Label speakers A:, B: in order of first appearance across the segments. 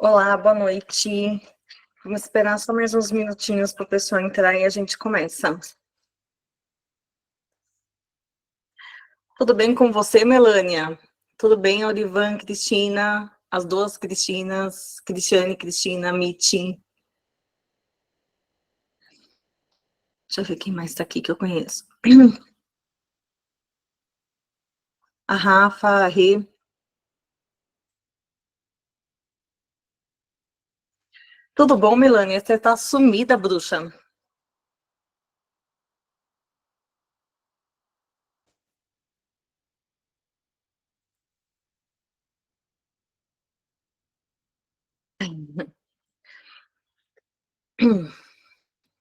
A: Olá, boa noite. Vamos esperar só mais uns minutinhos para o pessoal entrar e a gente começa. Tudo bem com você, Melânia? Tudo bem, Aurivan, Cristina? As duas Cristinas, Cristiane, Cristina, Miti. Deixa eu ver quem mais está aqui que eu conheço. A Rafa, a Rê. Tudo bom, Melânia? Você está sumida, bruxa.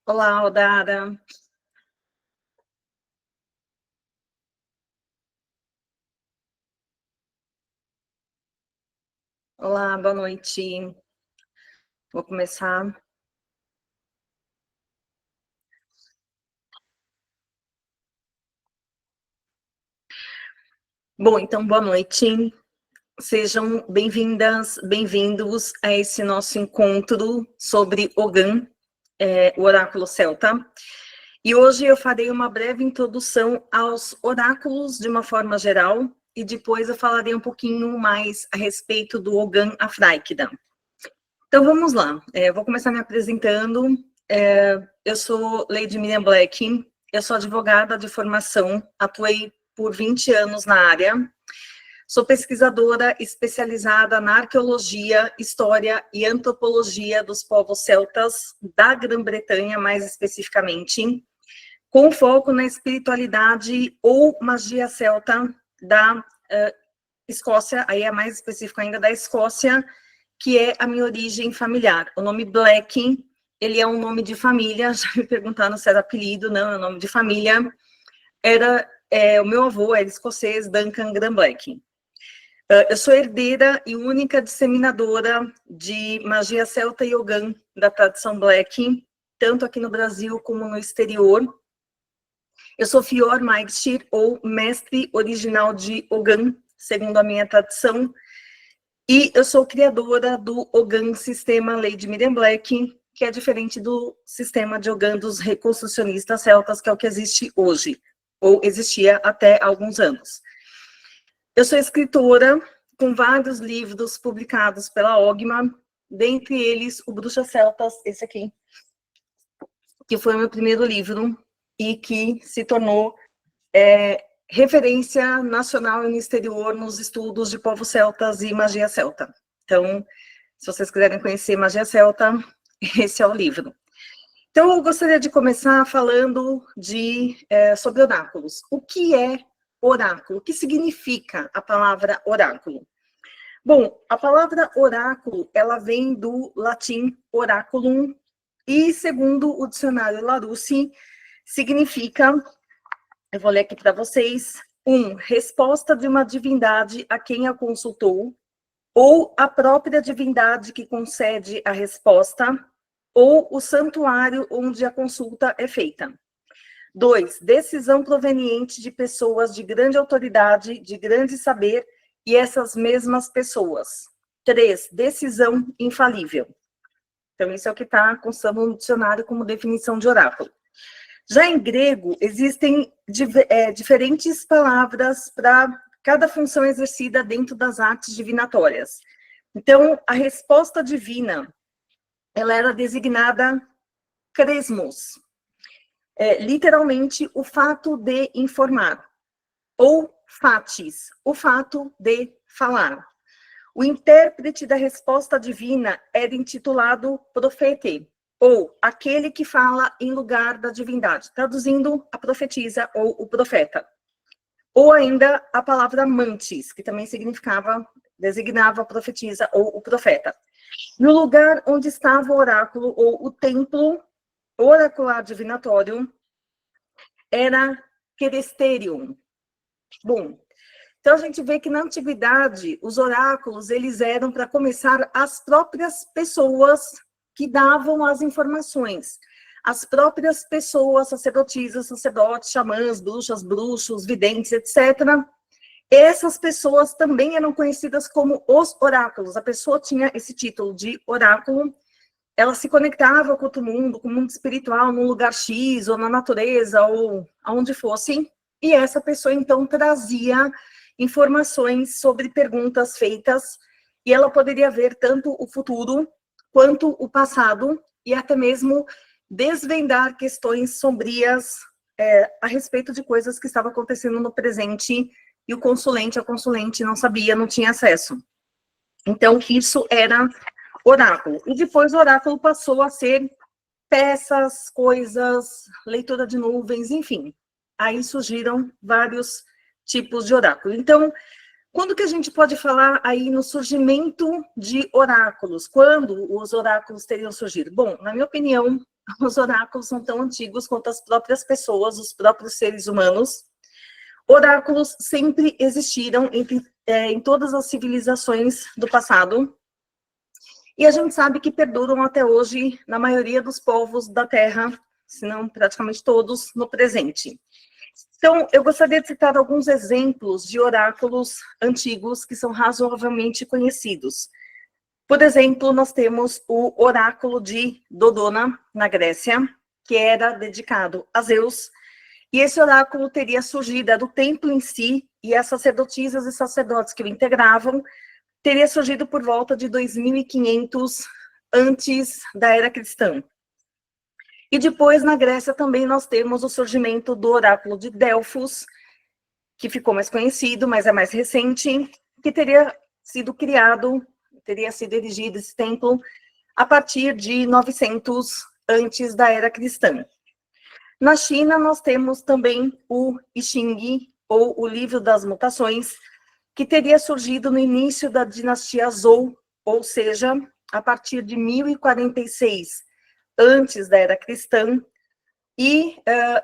A: Olá, Odara. Olá, boa noite. Vou começar. Bom, então, boa noite. Sejam bem-vindas, bem-vindos a esse nosso encontro sobre Ogã, o oráculo celta. E hoje eu farei uma breve introdução aos oráculos de uma forma geral, e depois eu falarei um pouquinho mais a respeito do Ogã Afraíkida. Então vamos lá, vou começar me apresentando. Eu sou Lady Miriam Black, eu sou advogada de formação, atuei por 20 anos na área. Sou pesquisadora especializada na arqueologia, história e antropologia dos povos celtas da Grã-Bretanha, mais especificamente, com foco na espiritualidade ou magia celta da Escócia, aí é mais específico ainda da Escócia, que é a minha origem familiar. O nome Black, ele é um nome de família, já me perguntaram se era apelido, não, é um nome de família. O meu avô era escocês, Duncan Graham Black. Eu sou herdeira e única disseminadora de magia celta e Ogã da tradição Black, tanto aqui no Brasil como no exterior. Eu sou Fior Maigshir, ou mestre original de Ogã, segundo a minha tradição, e eu sou criadora do Ogã Sistema Lady Miriam Black, que é diferente do sistema de Ogã dos reconstrucionistas celtas, que é o que existe hoje, ou existia até alguns anos. Eu sou escritora, com vários livros publicados pela Ogma, dentre eles o Bruxas Celtas, esse aqui, que foi o meu primeiro livro e que se tornou referência nacional e no exterior nos estudos de povos celtas e magia celta. Então, se vocês quiserem conhecer magia celta, esse é o livro. Então, eu gostaria de começar falando sobre oráculos. O que é oráculo? O que significa a palavra oráculo? Bom, a palavra oráculo, ela vem do latim oraculum, e segundo o dicionário Larousse, significa, eu vou ler aqui para vocês, resposta de uma divindade a quem a consultou, ou a própria divindade que concede a resposta, ou o santuário onde a consulta é feita. 2, decisão proveniente de pessoas de grande autoridade, de grande saber, e essas mesmas pessoas. 3, decisão infalível. Então, isso é o que está constando no dicionário como definição de oráculo. Já em grego, existem diferentes palavras para cada função exercida dentro das artes divinatórias. Então, a resposta divina, ela era designada cresmos, literalmente o fato de informar, ou fatis, o fato de falar. O intérprete da resposta divina era intitulado profete, ou aquele que fala em lugar da divindade, traduzindo a profetisa ou o profeta. Ou ainda a palavra mantis, que também designava a profetisa ou o profeta. No lugar onde estava o oráculo ou o templo oracular divinatório, era Keresterium. Bom, então a gente vê que na antiguidade os oráculos eles eram, para começar, as próprias pessoas que davam as informações. As próprias pessoas, sacerdotisas, sacerdotes, xamãs, bruxas, bruxos, videntes, etc., Essas pessoas também eram conhecidas como os oráculos. A pessoa tinha esse título de oráculo, ela se conectava com outro mundo, com o mundo espiritual, num lugar X, ou na natureza, ou aonde fosse, e essa pessoa, então, trazia informações sobre perguntas feitas, e ela poderia ver tanto o futuro, quanto o passado, e até mesmo desvendar questões sombrias a respeito de coisas que estavam acontecendo no presente, e o consulente, a consulente não sabia, não tinha acesso. Então, isso era oráculo. E depois o oráculo passou a ser peças, coisas, leitura de nuvens, enfim. Aí surgiram vários tipos de oráculo. Então, quando que a gente pode falar aí no surgimento de oráculos? Quando os oráculos teriam surgido? Bom, na minha opinião, os oráculos são tão antigos quanto as próprias pessoas, os próprios seres humanos. Oráculos sempre existiram em todas as civilizações do passado, e a gente sabe que perduram até hoje na maioria dos povos da Terra, se não praticamente todos, no presente. Então, eu gostaria de citar alguns exemplos de oráculos antigos que são razoavelmente conhecidos. Por exemplo, nós temos o oráculo de Dodona, na Grécia, que era dedicado a Zeus, e esse oráculo teria surgido do templo em si, e as sacerdotisas e sacerdotes que o integravam, teria surgido por volta de 2500 antes da era cristã. E depois, na Grécia, também nós temos o surgimento do oráculo de Delfos, que ficou mais conhecido, mas é mais recente, que teria sido criado, teria sido erigido esse templo a partir de 900 antes da era cristã. Na China, nós temos também o I Ching, ou o Livro das Mutações, que teria surgido no início da dinastia Zhou, ou seja, a partir de 1046, antes da era cristã, e,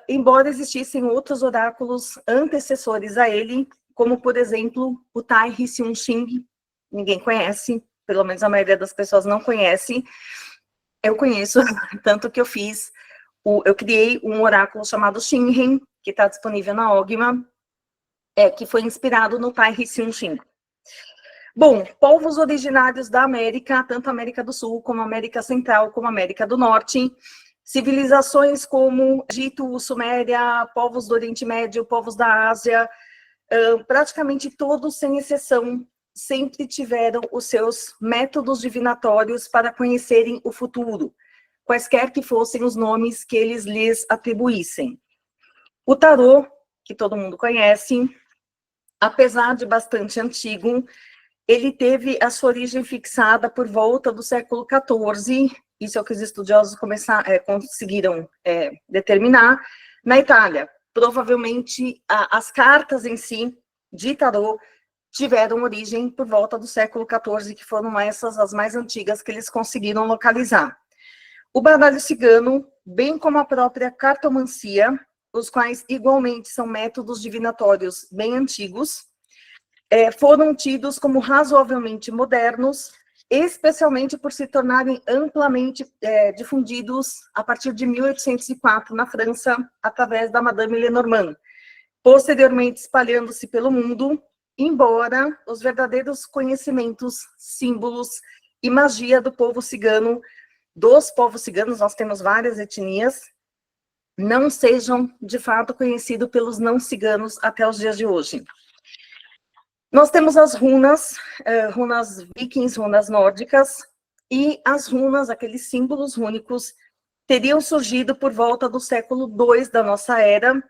A: embora existissem outros oráculos antecessores a ele, como, por exemplo, o Tai Hsiung Ching, ninguém conhece, pelo menos a maioria das pessoas não conhece, eu conheço, tanto que eu criei um oráculo chamado Shinren, que está disponível na Ogma, que foi inspirado no Tai Hsiung Ching. Bom, povos originários da América, tanto América do Sul, como América Central, como América do Norte, civilizações como Egito, Suméria, povos do Oriente Médio, povos da Ásia, praticamente todos, sem exceção, sempre tiveram os seus métodos divinatórios para conhecerem o futuro, quaisquer que fossem os nomes que eles lhes atribuíssem. O tarô, que todo mundo conhece, apesar de bastante antigo, ele teve a sua origem fixada por volta do século XIV, isso é o que os estudiosos conseguiram determinar, na Itália. Provavelmente, as cartas em si, de tarô, tiveram origem por volta do século XIV, que foram essas as mais antigas que eles conseguiram localizar. O baralho cigano, bem como a própria cartomancia, os quais igualmente são métodos divinatórios bem antigos, foram tidos como razoavelmente modernos, especialmente por se tornarem amplamente difundidos a partir de 1804 na França, através da Madame Lenormand, posteriormente espalhando-se pelo mundo, embora os verdadeiros conhecimentos, símbolos e magia do povo cigano, dos povos ciganos, nós temos várias etnias, não sejam, de fato, conhecidos pelos não ciganos até os dias de hoje. Nós temos as runas, runas vikings, runas nórdicas, e as runas, aqueles símbolos rúnicos, teriam surgido por volta do século II da nossa era,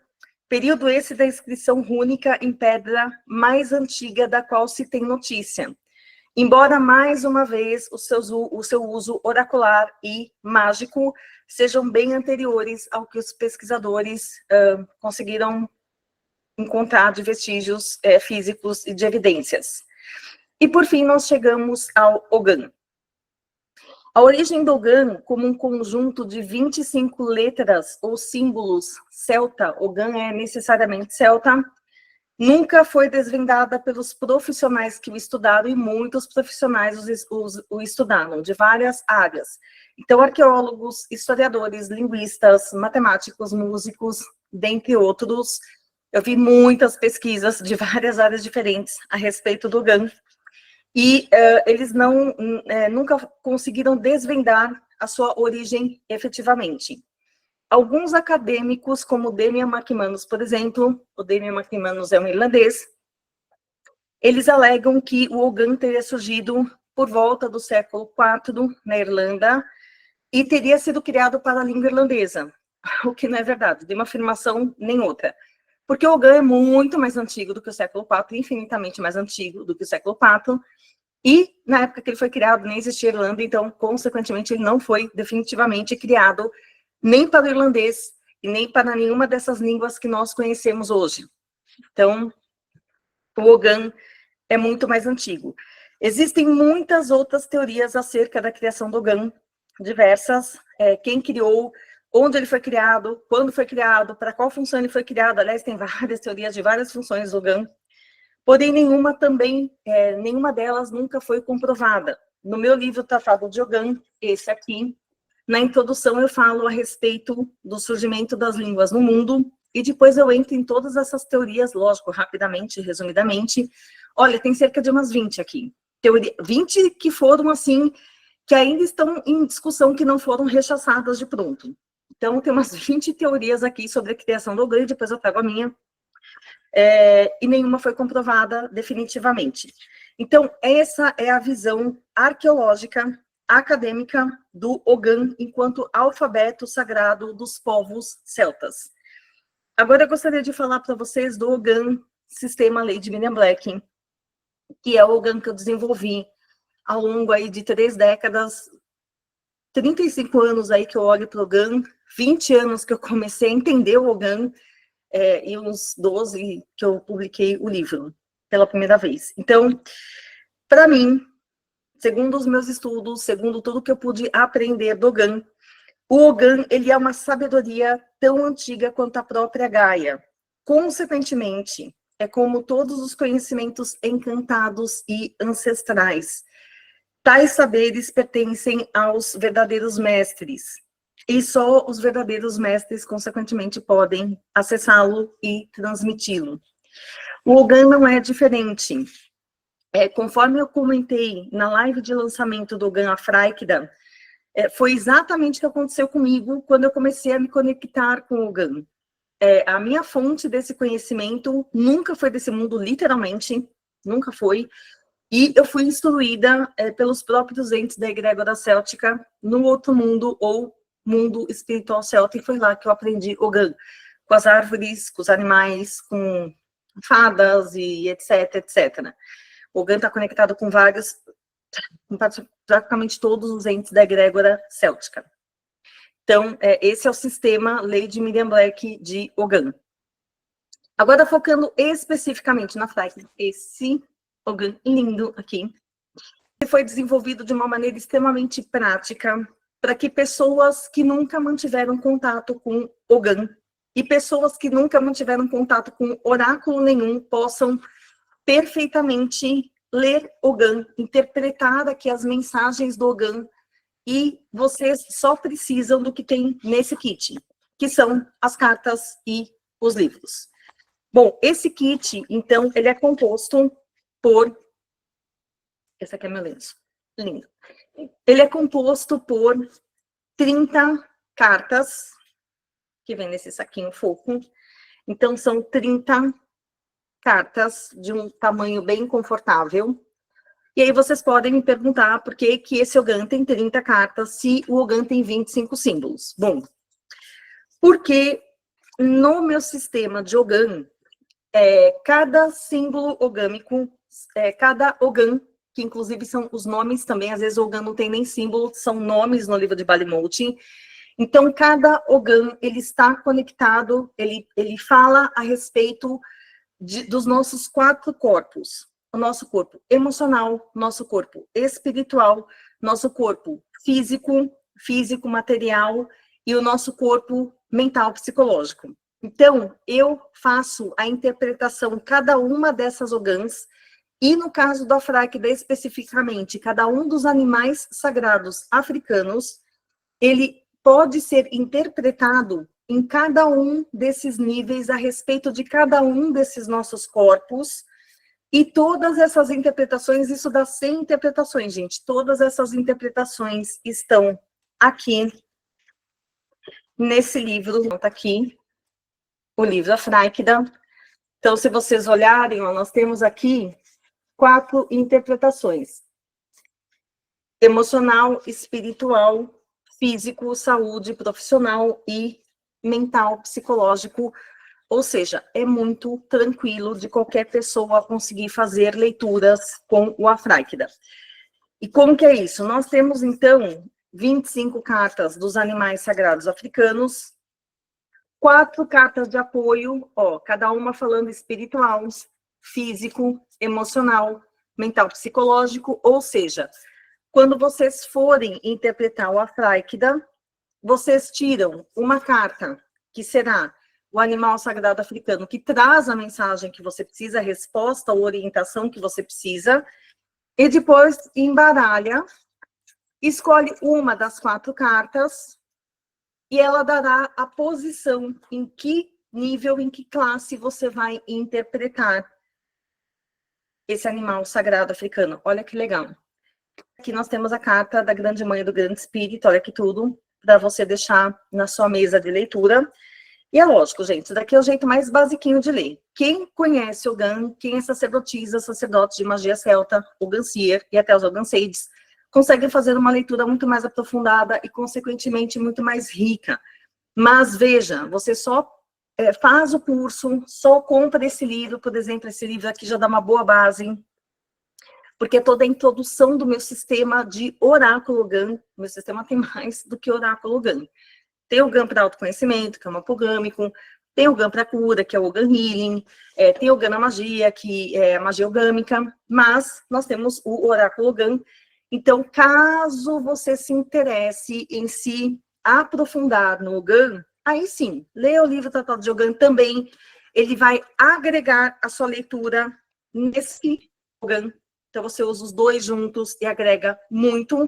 A: período esse da inscrição rúnica em pedra mais antiga da qual se tem notícia. Embora, mais uma vez, o seu uso oracular e mágico sejam bem anteriores ao que os pesquisadores conseguiram encontrar de vestígios físicos e de evidências. E, por fim, nós chegamos ao Ogan. A origem do Ogan, como um conjunto de 25 letras ou símbolos celta, Ogan é necessariamente celta, nunca foi desvendada pelos profissionais que o estudaram, e muitos profissionais o estudaram, de várias áreas. Então, arqueólogos, historiadores, linguistas, matemáticos, músicos, dentre outros, Eu vi muitas pesquisas de várias áreas diferentes a respeito do Ogã, e eles nunca conseguiram desvendar a sua origem efetivamente. Alguns acadêmicos, como Damian McManus, por exemplo, o Damian McManus é um irlandês, eles alegam que o Ogã teria surgido por volta do século IV na Irlanda e teria sido criado para a língua irlandesa, o que não é verdade, de uma afirmação nem outra. Porque o Ogã é muito mais antigo do que o século IV, infinitamente mais antigo do que o século IV, e na época que ele foi criado nem existia Irlanda, então, consequentemente, ele não foi definitivamente criado nem para o irlandês e nem para nenhuma dessas línguas que nós conhecemos hoje. Então, o Ogã é muito mais antigo. Existem muitas outras teorias acerca da criação do Ogã, diversas, quem criou, onde ele foi criado, quando foi criado, para qual função ele foi criado. Aliás, tem várias teorias de várias funções do Ogã, porém nenhuma delas nunca foi comprovada. No meu livro Tratado de Ogã, esse aqui, na introdução eu falo a respeito do surgimento das línguas no mundo, e depois eu entro em todas essas teorias, lógico, rapidamente, resumidamente. Olha, tem cerca de umas 20 aqui. 20 que foram, assim, que ainda estão em discussão, que não foram rechaçadas de pronto. Então, tem umas 20 teorias aqui sobre a criação do Ogã, depois eu trago a minha, e nenhuma foi comprovada definitivamente. Então, essa é a visão arqueológica, acadêmica do Ogã enquanto alfabeto sagrado dos povos celtas. Agora, eu gostaria de falar para vocês do Ogã Sistema Lady Miriam Black, que é o Ogã que eu desenvolvi ao longo aí de 3 décadas, 35 anos aí que eu olho para o Ogã, 20 anos que eu comecei a entender o Ogã, e uns 12 que eu publiquei o livro pela primeira vez. Então, para mim, segundo os meus estudos, segundo tudo que eu pude aprender do Ogã, o Ogã, ele é uma sabedoria tão antiga quanto a própria Gaia. Consequentemente, é como todos os conhecimentos encantados e ancestrais. Tais saberes pertencem aos verdadeiros mestres, e só os verdadeiros mestres, consequentemente, podem acessá-lo e transmiti-lo. O Ogã não é diferente. Conforme eu comentei na live de lançamento do Ogã Afraíquida, foi exatamente o que aconteceu comigo quando eu comecei a me conectar com o Ogã. A minha fonte desse conhecimento nunca foi desse mundo, literalmente, nunca foi, e eu fui instruída pelos próprios entes da egrégora céltica no outro mundo, ou mundo espiritual celta, e foi lá que eu aprendi Ogã, com as árvores, com os animais, com fadas e etc, etc. O Ogã está conectado com vários, praticamente todos os entes da egrégora céltica. Então, esse é o sistema Lady Miriam Black de Ogã. Agora, focando especificamente na Flaik, esse Ogã lindo aqui, ele foi desenvolvido de uma maneira extremamente prática, para que pessoas que nunca mantiveram contato com Ogã, e pessoas que nunca mantiveram contato com oráculo nenhum, possam perfeitamente ler Ogã, interpretar aqui as mensagens do Ogã, e vocês só precisam do que tem nesse kit, que são as cartas e os livros. Bom, esse kit, então, ele é composto por... Esse aqui é meu lenço, lindo. Ele é composto por 30 cartas, que vem nesse saquinho fofo. Então, são 30 cartas de um tamanho bem confortável. E aí vocês podem me perguntar por que esse Ogã tem 30 cartas se o Ogã tem 25 símbolos. Bom, porque no meu sistema de Ogã, cada símbolo ogâmico, cada Ogã, que inclusive são os nomes também, às vezes o Ogã não tem nem símbolo, são nomes no livro de Balimote. Então, cada Ogã, ele está conectado, ele fala a respeito dos nossos 4 corpos. O nosso corpo emocional, nosso corpo espiritual, nosso corpo físico, material, e o nosso corpo mental, psicológico. Então, eu faço a interpretação de cada uma dessas Ogãs, e no caso da Afraíquida especificamente, cada um dos animais sagrados africanos, ele pode ser interpretado em cada um desses níveis, a respeito de cada um desses nossos corpos, e todas essas interpretações, isso dá 100 interpretações, gente, todas essas interpretações estão aqui, nesse livro, tá aqui, o livro A Fráquida. Então, se vocês olharem, ó, nós temos aqui 4 interpretações: emocional, espiritual, físico, saúde, profissional e mental, psicológico. Ou seja, é muito tranquilo de qualquer pessoa conseguir fazer leituras com o A Fráquida. E como que é isso? Nós temos, então, 25 cartas dos animais sagrados africanos, 4 cartas de apoio, ó, cada uma falando espiritual, físico, emocional, mental, psicológico. Ou seja, quando vocês forem interpretar o A Fráquida, vocês tiram uma carta, que será o animal sagrado africano, que traz a mensagem que você precisa, a resposta ou orientação que você precisa, e depois embaralha, escolhe uma das 4 cartas, e ela dará a posição, em que nível, em que classe você vai interpretar esse animal sagrado africano. Olha que legal. Aqui nós temos a carta da Grande Mãe do Grande Espírito, olha que tudo, para você deixar na sua mesa de leitura. E é lógico, gente, isso daqui é o jeito mais basiquinho de ler. Quem conhece Ogã, quem é sacerdotisa, sacerdote de magia celta, Ogancier e até os Oganceides, conseguem fazer uma leitura muito mais aprofundada e, consequentemente, muito mais rica. Mas, veja, você só faz o curso, só compra esse livro, por exemplo, esse livro aqui já dá uma boa base, porque toda a introdução do meu sistema de oráculo Ogã, meu sistema tem mais do que oráculo Ogã. Tem o Ogã para autoconhecimento, que é o mapogâmico, tem o Ogã para cura, que é o Ogã Healing, tem o Ogã na magia, que é a magia ogâmica, mas nós temos o oráculo Ogã. Então, caso você se interesse em se aprofundar no Ogã, aí sim, leia o livro Tratado de Ogã também, ele vai agregar a sua leitura nesse Ogã. Então, você usa os dois juntos e agrega muito.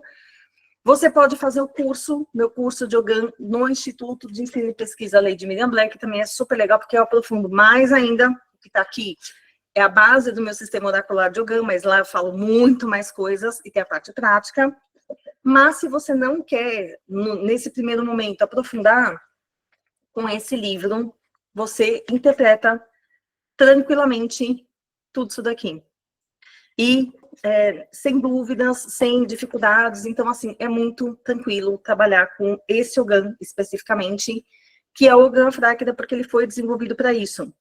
A: Você pode fazer o curso, meu curso de Ogã, no Instituto de Ensino e Pesquisa Lady Miriam Black, que também é super legal, porque eu aprofundo mais ainda. O que está aqui é a base do meu sistema oracular de Ogã, mas lá eu falo muito mais coisas e tem a parte prática. Mas se você não quer, nesse primeiro momento, aprofundar com esse livro, você interpreta tranquilamente tudo isso daqui. E sem dúvidas, sem dificuldades. Então, assim, é muito tranquilo trabalhar com esse Ogã especificamente, que é o Ogã Fráquida, porque ele foi desenvolvido para isso,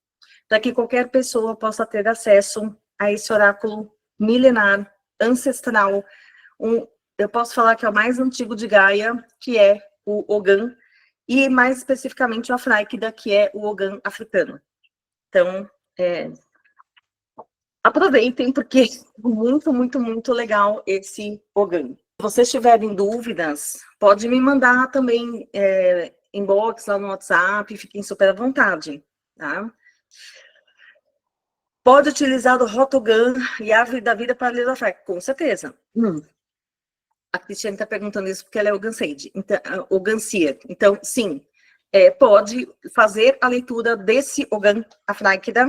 A: para que qualquer pessoa possa ter acesso a esse oráculo milenar, ancestral. Eu posso falar que é o mais antigo de Gaia, que é o Ogã, e mais especificamente o A Fráquida, que é o Ogã africano. Então, aproveitem, porque é muito, muito, muito legal esse Ogã. Se vocês tiverem dúvidas, pode me mandar também inbox lá no WhatsApp, fiquem super à vontade, tá? Pode utilizar o Rotogã e Árvore da Vida para ler a fé, com certeza. A Cristiane está perguntando isso porque ela é Oganceide, então, Ogancier. Então, sim, pode fazer a leitura desse Ogã, a Fráquida,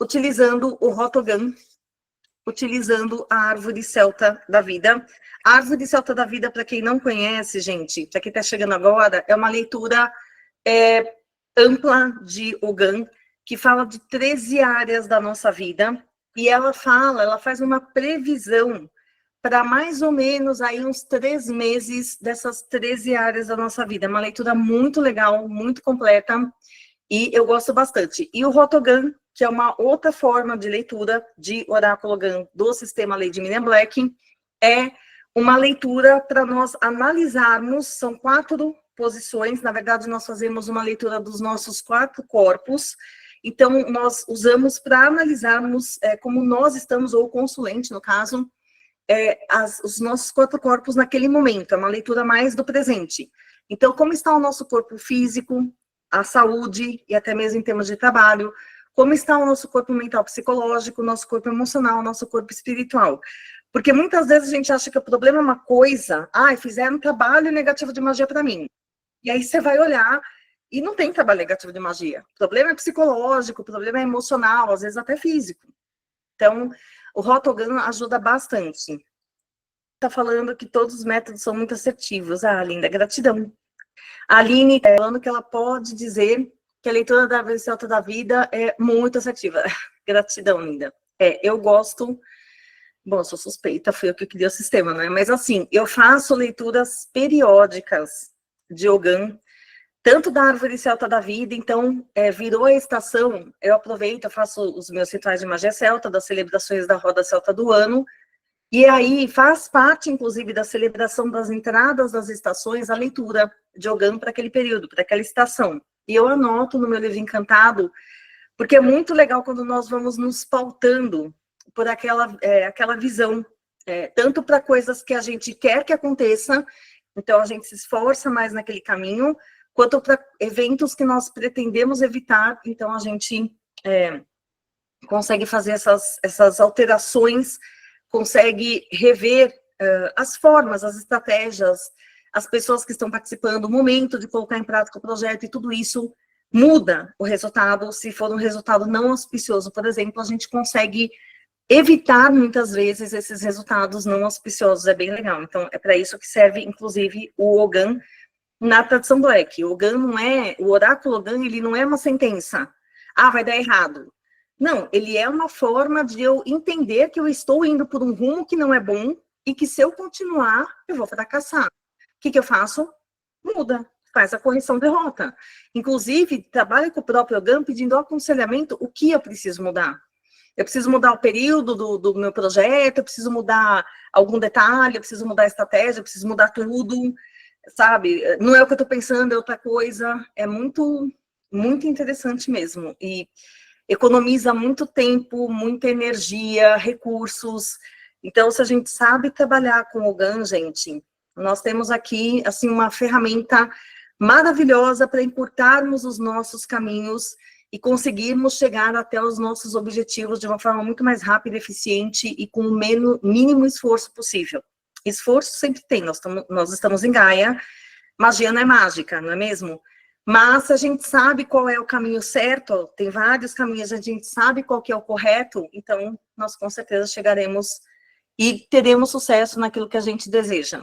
A: utilizando o Rotogã, utilizando a Árvore Celta da Vida. A Árvore Celta da Vida, para quem não conhece, gente, para quem está chegando agora, é uma leitura ampla de Ogã, que fala de 13 áreas da nossa vida, e ela faz uma previsão para mais ou menos aí uns 3 meses dessas 13 áreas da nossa vida. É uma leitura muito legal, muito completa, e eu gosto bastante. E o Rotogã, que é uma outra forma de leitura de oráculo Ogã do sistema Lady Miriam Black, é uma leitura para nós analisarmos, são 4 posições, na verdade nós fazemos uma leitura dos nossos 4 corpos, então nós usamos para analisarmos como nós estamos, ou o consulente no caso, os nossos 4 corpos naquele momento, é uma leitura mais do presente. Então, como está o nosso corpo físico, a saúde, e até mesmo em termos de trabalho, como está o nosso corpo mental psicológico, o nosso corpo emocional, o nosso corpo espiritual. Porque muitas vezes a gente acha que o problema é uma coisa, fizeram um trabalho negativo de magia para mim. E aí você vai olhar e não tem trabalho negativo de magia. O problema é psicológico, o problema é emocional, às vezes até físico. Então, o Rotogan ajuda bastante. Tá falando que todos os métodos são muito assertivos. Ah, linda, gratidão. A Aline tá falando que ela pode dizer que a leitura da árvore celta da vida é muito assertiva. Gratidão, linda. Eu gosto. Bom, eu sou suspeita, fui eu que criei o sistema, né? Mas assim, eu faço leituras periódicas de Ogã, tanto da árvore celta da vida, então virou a estação, eu aproveito, eu faço os meus rituais de magia celta, das celebrações da roda celta do ano, e aí faz parte, inclusive, da celebração das entradas das estações, a leitura de Ogã para aquele período, para aquela estação. E eu anoto no meu livro Encantado, porque é muito legal quando nós vamos nos pautando por aquela visão, tanto para coisas que a gente quer que aconteça, então a gente se esforça mais naquele caminho, quanto para eventos que nós pretendemos evitar, então a gente consegue fazer essas alterações, consegue rever as formas, as estratégias, as pessoas que estão participando, o momento de colocar em prática o projeto, e tudo isso muda o resultado. Se for um resultado não auspicioso, por exemplo, a gente consegue evitar, muitas vezes, esses resultados não auspiciosos. É bem legal. Então, é para isso que serve, inclusive, o Ogã na tradição Black. O Ogã não é, o oráculo Ogã, ele não é uma sentença. Ah, vai dar errado. Não, ele é uma forma de eu entender que eu estou indo por um rumo que não é bom e que, se eu continuar, eu vou fracassar. O que eu faço? Muda, faz a correção de rota. Inclusive, trabalha com o próprio Ogã pedindo aconselhamento, o que eu preciso mudar. Eu preciso mudar o período do meu projeto, eu preciso mudar algum detalhe, eu preciso mudar a estratégia, eu preciso mudar tudo, sabe? Não é o que eu estou pensando, é outra coisa. É muito, muito interessante mesmo. E economiza muito tempo, muita energia, recursos. Então, se a gente sabe trabalhar com o Ogã, gente, nós temos aqui, assim, uma ferramenta maravilhosa para encurtarmos os nossos caminhos e conseguirmos chegar até os nossos objetivos de uma forma muito mais rápida, eficiente e com o mínimo esforço possível. Esforço sempre tem, nós estamos em Gaia, magia não é mágica, não é mesmo? Mas se a gente sabe qual é o caminho certo, tem vários caminhos, a gente sabe qual que é o correto, então nós com certeza chegaremos e teremos sucesso naquilo que a gente deseja.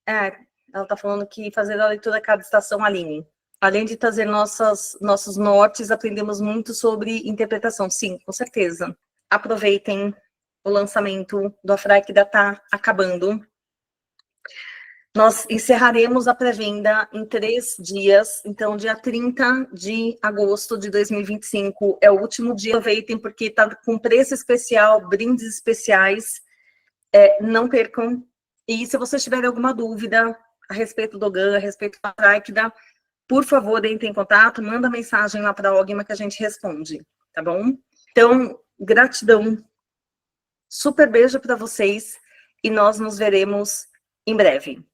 A: Ela está falando que fazer a leitura a cada estação, Aline. Além de trazer nossos nortes, aprendemos muito sobre interpretação. Sim, com certeza. Aproveitem o lançamento do Afrai, que ainda está acabando. Nós encerraremos a pré-venda em 3 dias, então dia 30 de agosto de 2025 é o último dia. Aproveitem, porque está com preço especial, brindes especiais, não percam. E se vocês tiverem alguma dúvida a respeito do Ogã, a respeito da Práquida, por favor, entre em contato, manda mensagem lá para a Ogma que a gente responde, tá bom? Então, gratidão, super beijo para vocês e nós nos veremos em breve.